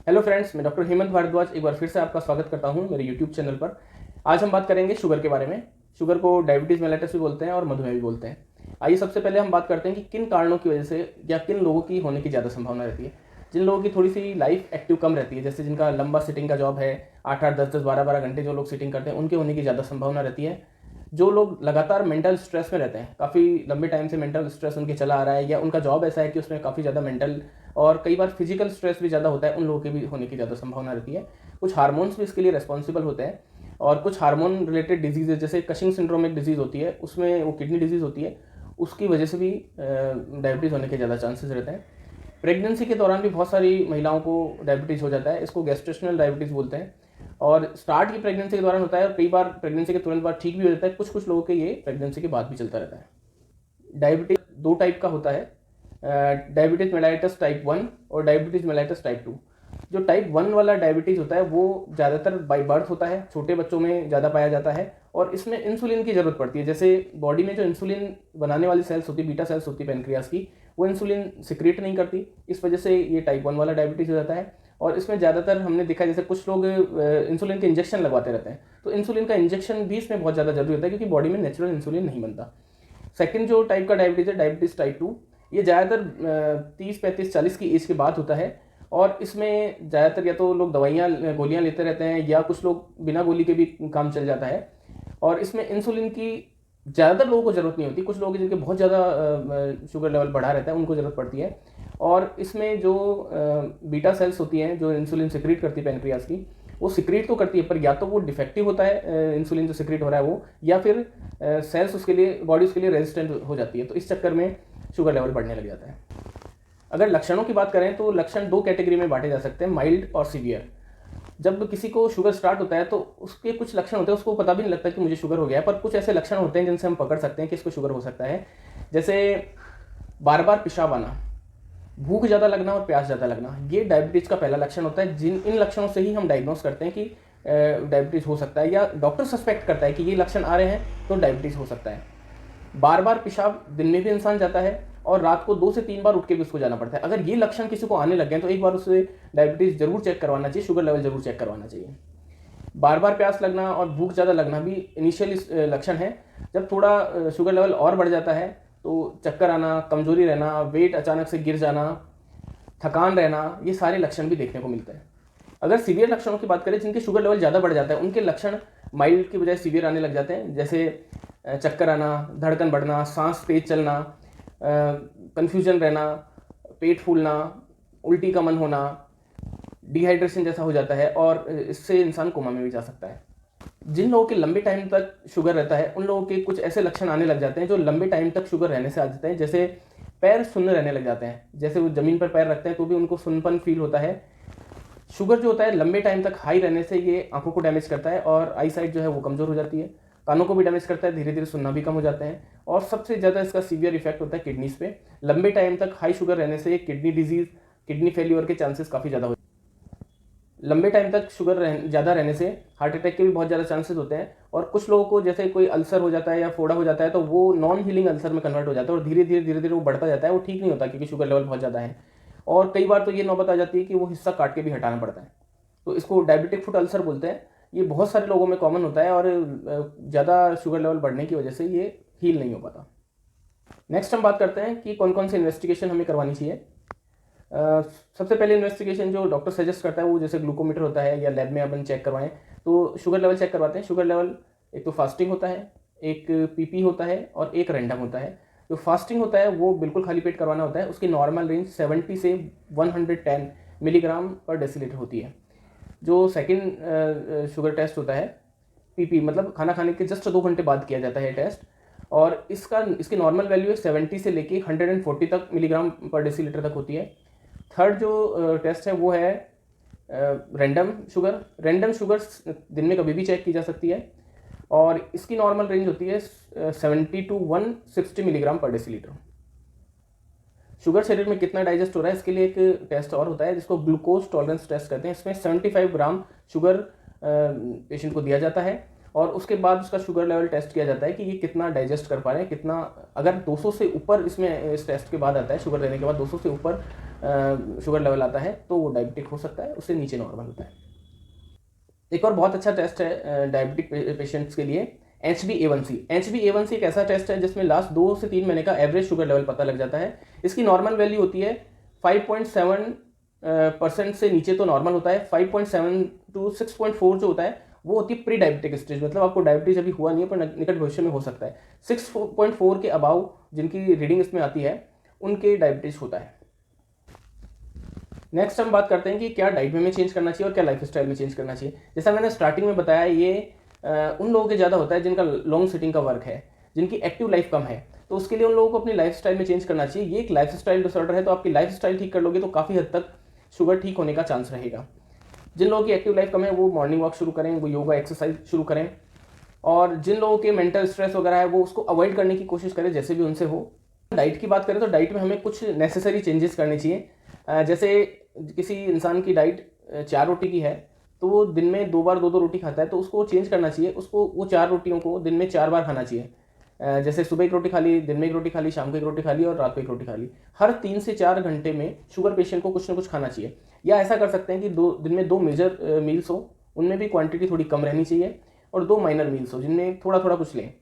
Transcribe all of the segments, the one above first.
Hello friends, मैं doctor Hemant Bhardwaj एक बार फिर से आपका स्वागत करता हूं मेरे यूट्यूब चैनल पर। आज हम बात करेंगे शुगर के बारे में। शुगर को डायबिटीज़ मेलिटस भी बोलते हैं और मधुमेह भी बोलते हैं। आइए सबसे पहले हम बात करते हैं कि किन कारणों की वजह से या किन लोगों की होने की ज़्यादा संभावना रहती है। जिन लोगों की थोड़ी सी लाइफ एक्टिव कम रहती है, जैसे जिनका लंबा सिटिंग का जॉब है, 8-8, 10-10, 12-12 घंटे जो लोग सिटिंग करते हैं, उनके होने की ज़्यादा संभावना रहती है। जो लोग लगातार मेंटल स्ट्रेस में रहते हैं, काफ़ी लंबे टाइम से मेंटल स्ट्रेस उनके चला आ रहा है, या उनका जॉब ऐसा है कि उसमें काफ़ी ज़्यादा मेंटल और कई बार फिजिकल स्ट्रेस भी ज़्यादा होता है, उन लोगों के भी होने की ज़्यादा संभावना रहती है। कुछ हार्मोन्स भी इसके लिए रिस्पॉन्सिबल होते हैं, और कुछ हार्मोन रिलेटेड डिजीज़ जैसे कशिंग सिंड्रोम एक डिजीज़ होती है, उसमें वो किडनी डिजीज़ होती है, उसकी वजह से भी डायबिटीज़ होने के ज़्यादा चांसेस रहते हैं। प्रेगनेंसी के दौरान भी बहुत सारी महिलाओं को डायबिटीज़ हो जाता है, इसको गेस्टेशनल डायबिटीज़ बोलते हैं। और स्टार्ट की प्रेगनेंसी के दौरान होता है, और कई बार प्रेगनेंसी के तुरंत बाद ठीक भी हो जाता है। कुछ कुछ लोगों के ये प्रेगनेंसी के बाद भी चलता रहता है। डायबिटीज़ दो टाइप का होता है, डायबिटीज़ मेलाइटस टाइप 1 और डायबिटीज़ मेलाइटस टाइप 2। जो टाइप 1 वाला डायबिटीज़ होता है वो ज़्यादातर बाई बर्थ होता है, छोटे बच्चों में ज़्यादा पाया जाता है, और इसमें इंसुलिन की ज़रूरत पड़ती है। जैसे बॉडी में जो इंसुलिन बनाने वाली सेल्स होती है, बीटा सेल्स होती है पेनक्रियास की, वो इंसुलिन सिक्रीट नहीं करती, इस वजह से ये टाइप 1 वाला डायबिटीज़ हो जाता है। और इसमें ज़्यादातर हमने देखा है, जैसे कुछ लोग इंसुलिन के इंजेक्शन लगवाते रहते हैं, तो इंसुलिन का इंजेक्शन भी इसमें बहुत ज़्यादा जरूरी होता है, क्योंकि बॉडी में नेचुरल इंसुलिन नहीं बनता। सेकंड जो टाइप का डायबिटीज़ है, डायबिटीज़ टाइप 2, ये ज़्यादातर 30-35-40 की एज के बाद होता है। और इसमें ज़्यादातर या तो लोग दवाइयाँ गोलियाँ लेते रहते हैं, या कुछ लोग बिना गोली के भी काम चल जाता है। और इसमें इंसुलिन की ज़्यादातर लोगों को ज़रूरत नहीं होती, कुछ लोग जिनके बहुत ज़्यादा शुगर लेवल बढ़ा रहता है उनको ज़रूरत पड़ती है। और इसमें जो बीटा सेल्स होती हैं जो इंसुलिन सिक्रीट करती है पेनक्रियास की, वो सिक्रीट तो करती है, पर या तो वो डिफेक्टिव होता है इंसुलिन जो सिक्रीट हो रहा है वो, या फिर सेल्स उसके लिए, बॉडी उसके लिए रेजिस्टेंट हो जाती है, तो इस चक्कर में शुगर लेवल बढ़ने लग जाता है। अगर लक्षणों की बात करें तो लक्षण दो कैटेगरी में बांटे जा सकते हैं, माइल्ड और सीवियर। जब किसी को शुगर स्टार्ट होता है तो उसके कुछ लक्षण होते हैं, उसको पता भी नहीं लगता कि मुझे शुगर हो गया है, पर कुछ ऐसे लक्षण होते हैं जिनसे हम पकड़ सकते हैं कि इसको शुगर हो सकता है। जैसे बार बार पेशाब आना, भूख ज़्यादा लगना और प्यास ज़्यादा लगना, ये डायबिटीज़ का पहला लक्षण होता है। इन लक्षणों से ही हम डायग्नोस करते हैं कि डायबिटीज़ हो सकता है, या डॉक्टर सस्पेक्ट करता है कि ये लक्षण आ रहे हैं तो डायबिटीज़ हो सकता है। बार बार पेशाब, दिन में भी इंसान जाता है और रात को 2 से 3 बार उठ के भी उसको जाना पड़ता है। अगर ये लक्षण किसी को आने लग गए तो एक बार उसे डायबिटीज़ जरूर चेक करवाना चाहिए, शुगर लेवल जरूर चेक करवाना चाहिए। बार बार प्यास लगना और भूख ज़्यादा लगना भी इनिशियल लक्षण है। जब थोड़ा शुगर लेवल और बढ़ जाता है तो चक्कर आना, कमजोरी रहना, वेट अचानक से गिर जाना, थकान रहना, ये सारे लक्षण भी देखने को मिलते हैं। अगर सीवियर लक्षणों की बात करें, जिनके शुगर लेवल ज़्यादा बढ़ जाता है, उनके लक्षण माइल्ड की बजाय सीवियर आने लग जाते हैं। जैसे चक्कर आना, धड़कन बढ़ना, सांस तेज चलना, कन्फ्यूजन रहना, पेट फूलना, उल्टी का मन होना, डिहाइड्रेशन जैसा हो जाता है, और इससे इंसान कोमा में भी जा सकता है। जिन लोगों के लंबे टाइम तक शुगर रहता है, उन लोगों के कुछ ऐसे लक्षण आने लग जाते हैं जो लंबे टाइम तक शुगर रहने से आ जाते हैं। जैसे पैर सुन्न रहने लग जाते हैं, जैसे वो ज़मीन पर पैर रखते हैं तो भी उनको सुन्नपन फील होता है। शुगर जो होता है लंबे टाइम तक हाई रहने से ये आंखों को डैमेज करता है, और आई साइट जो है वो कमज़ोर हो जाती है। कानों को भी डैमेज करता है, धीरे धीरे सुनना भी कम हो जाते हैं। और सबसे ज़्यादा इसका सीवियर इफेक्ट होता है किडनीज पे। लंबे टाइम तक हाई शुगर रहने से किडनी डिजीज़, किडनी फेलियर के चांसेस काफ़ी ज़्यादा हो। लंबे टाइम तक शुगर ज़्यादा रहने से हार्ट अटैक के भी बहुत ज़्यादा चांसेस होते हैं। और कुछ लोगों को जैसे कोई अल्सर हो जाता है या फोड़ा हो जाता है तो वो नॉन हीलिंग अल्सर में कन्वर्ट हो जाता है, और धीरे धीरे वो बढ़ता जाता है, वो ठीक नहीं होता क्योंकि शुगर लेवल बहुत ज़्यादा है। और कई बार तो ये नौबत आ जाती है कि वो हिस्सा काट के भी हटाना पड़ता है, तो इसको डायबिटिक फुट अल्सर बोलते हैं। ये बहुत सारे लोगों में कॉमन होता है, और ज़्यादा शुगर लेवल बढ़ने की वजह से ये हील नहीं हो पाता। नेक्स्ट हम बात करते हैं कि कौन कौन सी इन्वेस्टिगेशन हमें करवानी चाहिए। सबसे पहले इन्वेस्टिगेशन जो डॉक्टर सजेस्ट करता है वो जैसे ग्लूकोमीटर होता है, या लैब में अपन चेक करवाएं तो शुगर लेवल चेक करवाते हैं। शुगर लेवल एक तो फास्टिंग होता है, एक पीपी होता है, और एक रैंडम होता है। जो फास्टिंग होता है वो बिल्कुल खाली पेट करवाना होता है, उसकी नॉर्मल रेंज 70 से 110 मिलीग्राम पर डेसीलीटर होती है। जो सेकंड शुगर टेस्ट होता है, पीपी, मतलब खाना खाने के जस्ट 2 घंटे बाद किया जाता है टेस्ट, और इसकी नॉर्मल वैल्यू है 70 से लेके 140 तक मिलीग्राम पर डेसीलीटर तक होती है। थर्ड जो टेस्ट है वो है रैंडम शुगर। रैंडम शुगर दिन में कभी भी चेक की जा सकती है, और इसकी नॉर्मल रेंज होती है 70 टू 160 मिलीग्राम पर डेसीलीटर। शुगर शरीर में कितना डाइजेस्ट हो रहा है इसके लिए एक टेस्ट और होता है जिसको ग्लूकोज टॉलरेंस टेस्ट कहते हैं। इसमें 75 ग्राम शुगर पेशेंट को दिया जाता है, और उसके बाद उसका शुगर लेवल टेस्ट किया जाता है कि ये कितना डाइजेस्ट कर पा रहे हैं, कितना। अगर 200 से ऊपर इसमें इस टेस्ट के बाद आता है, शुगर लेने के बाद 200 से ऊपर शुगर लेवल आता है तो वो डायबिटिक हो सकता है, उससे नीचे नॉर्मल होता है। एक और बहुत अच्छा टेस्ट है डायबिटिक पेशेंट्स के लिए, HbA1c। HbA1c एक ऐसा टेस्ट है जिसमें लास्ट 2 से 3 महीने का एवरेज शुगर लेवल पता लग जाता है। इसकी नॉर्मल वैल्यू होती है 5.7% से नीचे तो नॉर्मल होता है, 5.7 to 6.4 जो होता है वो होती है प्री डायबिटिक स्टेज, मतलब आपको डायबिटीज अभी हुआ नहीं है पर निकट भविष्य में हो सकता है। 6.4 के अबाव जिनकी रीडिंग इसमें आती है उनके डायबिटीज होता है। नेक्स्ट हम बात करते हैं कि क्या डाइट में हमें चेंज करना चाहिए और क्या लाइफ स्टाइल में चेंज करना चाहिए। जैसा मैंने स्टार्टिंग में बताया, ये उन लोगों के ज़्यादा होता है जिनका लॉन्ग सिटिंग का वर्क है, जिनकी एक्टिव लाइफ कम है, तो उसके लिए उन लोगों को अपनी लाइफ स्टाइल में चेंज करना चाहिए। ये एक लाइफ स्टाइल डिसऑर्डर है, तो आपकी लाइफ स्टाइल ठीक कर लोगे तो काफ़ी हद तक शुगर ठीक होने का चांस रहेगा। जिन लोगों की एक्टिव लाइफ कम है वो मॉर्निंग वॉक शुरू करें, वो योगा एक्सरसाइज शुरू करें, और जिन लोगों के मेंटल स्ट्रेस वगैरह है वो उसको अवॉइड करने की कोशिश करें जैसे भी उनसे हो। डाइट की बात करें तो डाइट में हमें कुछ नेसेसरी चेंजेस करने चाहिए। जैसे किसी इंसान की डाइट 4 रोटी की है तो वो दिन में 2 बार 2-2 रोटी खाता है, तो उसको चेंज करना चाहिए, उसको वो 4 रोटियों को दिन में 4 बार खाना चाहिए। जैसे सुबह एक रोटी खा ली, दिन में एक रोटी खा ली, शाम को एक रोटी खा ली और रात को एक रोटी खा ली। हर 3 से 4 घंटे में शुगर पेशेंट को कुछ ना कुछ खाना चाहिए। या ऐसा कर सकते हैं कि दिन में 2 मेजर मील्स हो, उनमें भी क्वांटिटी थोड़ी कम रहनी चाहिए, और 2 माइनर मील्स हो जिनमें थोड़ा थोड़ा कुछ लें।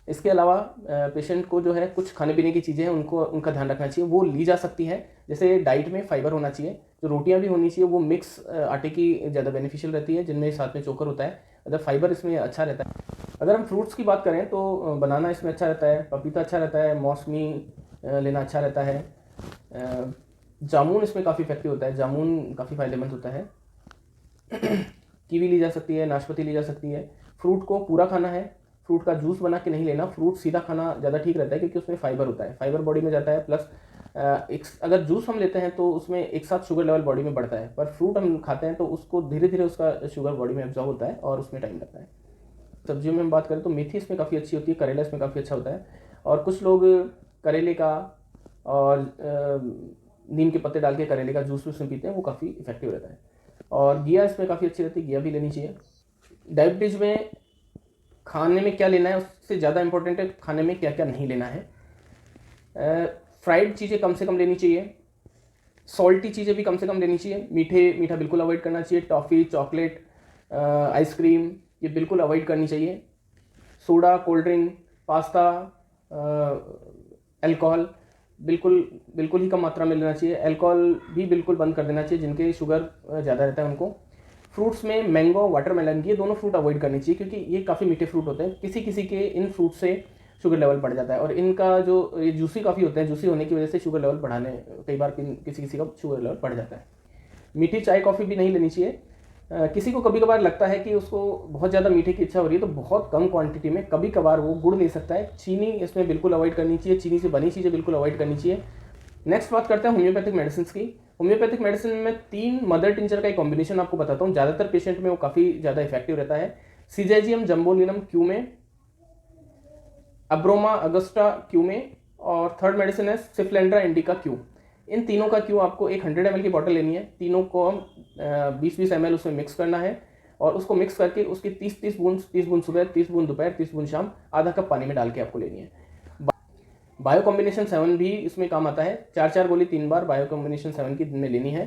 इसके अलावा पेशेंट को जो है कुछ खाने पीने की चीज़ें हैं उनका ध्यान रखना चाहिए, वो ली जा सकती है। जैसे डाइट में फाइबर होना चाहिए, जो रोटियां भी होनी चाहिए वो मिक्स आटे की ज़्यादा बेनिफिशियल रहती है, जिनमें साथ में चोकर होता है, अगर फाइबर इसमें अच्छा रहता है। अगर हम फ्रूट्स की बात करें तो बनाना इसमें अच्छा रहता है, पपीता अच्छा रहता है, मौसमी लेना अच्छा रहता है, जामुन इसमें काफ़ी इफेक्टिव होता है, जामुन काफ़ी फायदेमंद होता है। कीवी ली जा सकती है, नाशपाती ली जा सकती है। फ्रूट को पूरा खाना है, फ्रूट का जूस बना के नहीं लेना, फ्रूट सीधा खाना ज़्यादा ठीक रहता है क्योंकि उसमें फाइबर होता है, फाइबर बॉडी में जाता है, प्लस अगर जूस हम लेते हैं तो उसमें एक साथ शुगर लेवल बॉडी में बढ़ता है, पर फ्रूट हम खाते हैं तो उसको धीरे धीरे उसका शुगर बॉडी में एब्जॉर्ब होता है और उसमें टाइम लगता है। सब्जियों में हम बात करें तो मेथी इसमें काफ़ी अच्छी होती है, करेला इसमें काफ़ी अच्छा होता है, और कुछ लोग करेले का और नीम के पत्ते डाल के करेले का जूस उसमें पीते हैं, वो काफ़ी इफेक्टिव रहता है। और घिया इसमें काफ़ी अच्छी रहती है, घिया भी लेनी चाहिए। डायबिटीज़ में खाने में क्या लेना है उससे ज़्यादा इंपॉर्टेंट है खाने में क्या क्या नहीं लेना है। फ्राइड चीज़ें कम से कम लेनी चाहिए, सॉल्टी चीज़ें भी कम से कम लेनी चाहिए, मीठा बिल्कुल अवॉइड करना चाहिए, टॉफ़ी, चॉकलेट, आइसक्रीम ये बिल्कुल अवॉइड करनी चाहिए। Soda, cold drink, pasta, alcohol बिल्कुल ही कम मात्रा में लेना चाहिए। अल्कोहल भी बिल्कुल बंद कर देना चाहिए जिनके शुगर ज़्यादा रहता है उनको। फ्रूट्स में मैंगो, वाटरमेलन ये दोनों फ्रूट अवॉइड करनी चाहिए क्योंकि ये काफ़ी मीठे फ्रूट होते हैं, किसी किसी के इन फ्रूट से शुगर लेवल बढ़ जाता है, और इनका जो ये जूसी काफ़ी होते हैं, जूसी होने की वजह से शुगर लेवल बढ़ाने कई बार किसी किसी का शुगर लेवल बढ़ जाता है। मीठी चाय कॉफ़ी भी नहीं लेनी चाहिए। किसी को कभी कभार लगता है कि उसको बहुत ज़्यादा मीठे की इच्छा हो रही है तो बहुत कम क्वांटिटी में कभी कभार वो गुड़ ले सकता है। चीनी इसमें बिल्कुल अवॉइड करनी चाहिए, चीनी से बनी चीज़ें बिल्कुल अवॉइड करनी चाहिए। नेक्स्ट बात करते हैं होम्योपैथिक मेडिसिन की। होम्योपैथिक मेडिसिन में 3 मदर टिंचर का एक कॉम्बिनेशन आपको बताता हूँ, ज़्यादातर पेशेंट में वो काफ़ी ज़्यादा इफेक्टिव रहता है। सीजेजियम जम्बोलिनम क्यू में, अब्रोमा अगस्टा क्यू में, और थर्ड मेडिसिन है सिफ्लेंड्रा इंडिका क्यू। इन तीनों का क्यू आपको एक 100 ml की बॉटल लेनी है, तीनों को हम 20-20 ml उसमें मिक्स करना है, और उसको मिक्स करके उसकी 30 बूंद सुबह, 30 बूंद दोपहर, 30 बूंद शाम, आधा कप पानी में डाल के आपको लेनी है। बायो कॉम्बिनेशन 7 भी इसमें काम आता है, 4-4 गोली 3 बार बायो कॉम्बिनेशन 7 की दिन में लेनी है।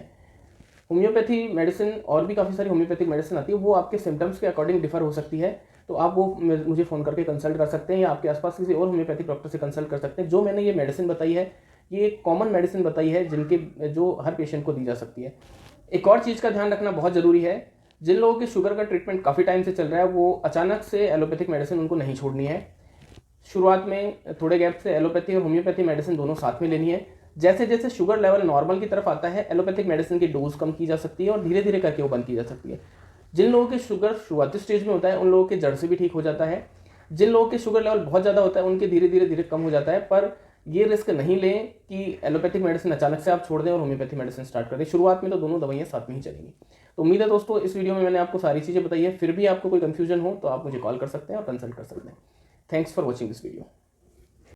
होम्योपैथी मेडिसिन और भी काफ़ी सारी होम्योपैथिक मेडिसिन आती है, वो आपके सिम्टम्स के अकॉर्डिंग डिफर हो सकती है, तो आप वो मुझे फ़ोन करके कंसल्ट कर सकते हैं या आपके आसपास किसी और होम्योपैथिक डॉक्टर से कंसल्ट कर सकते हैं। जो मैंने ये मेडिसिन बताई है ये कॉमन मेडिसिन बताई है जो हर पेशेंट को दी जा सकती है। एक और चीज़ का ध्यान रखना बहुत ज़रूरी है, जिन लोगों के शुगर का ट्रीटमेंट काफ़ी टाइम से चल रहा है वो अचानक से एलोपैथिक मेडिसिन उनको नहीं छोड़नी है। शुरुआत में थोड़े गैप से एलोपैथी और होम्योपैथी मेडिसिन दोनों साथ में लेनी है। जैसे जैसे शुगर लेवल नॉर्मल की तरफ आता है एलोपैथिक मेडिसिन की डोज कम की जा सकती है और धीरे धीरे करके वो बंद की जा सकती है। जिन लोगों के शुगर शुरुआती स्टेज में होता है उन लोगों के जड़ से भी ठीक हो जाता है, जिन लोगों के शुगर लेवल बहुत ज़्यादा होता है उनके धीरे धीरे कम हो जाता है। पर ये रिस्क नहीं लें कि एलोपैथिक मेडिसिन अचानक से आप छोड़ दें और होम्योपैथिक मेडिसिन स्टार्ट कर दें। शुरुआत में तो दोनों दवाइयाँ साथ में ही चलेंगी। तो उम्मीद है दोस्तों इस वीडियो में मैंने आपको सारी चीज़ें बताई है, फिर भी आपको कोई कन्फ्यूजन हो तो आप मुझे कॉल कर सकते हैं और कंसल्ट कर सकते हैं। Thanks for watching this video.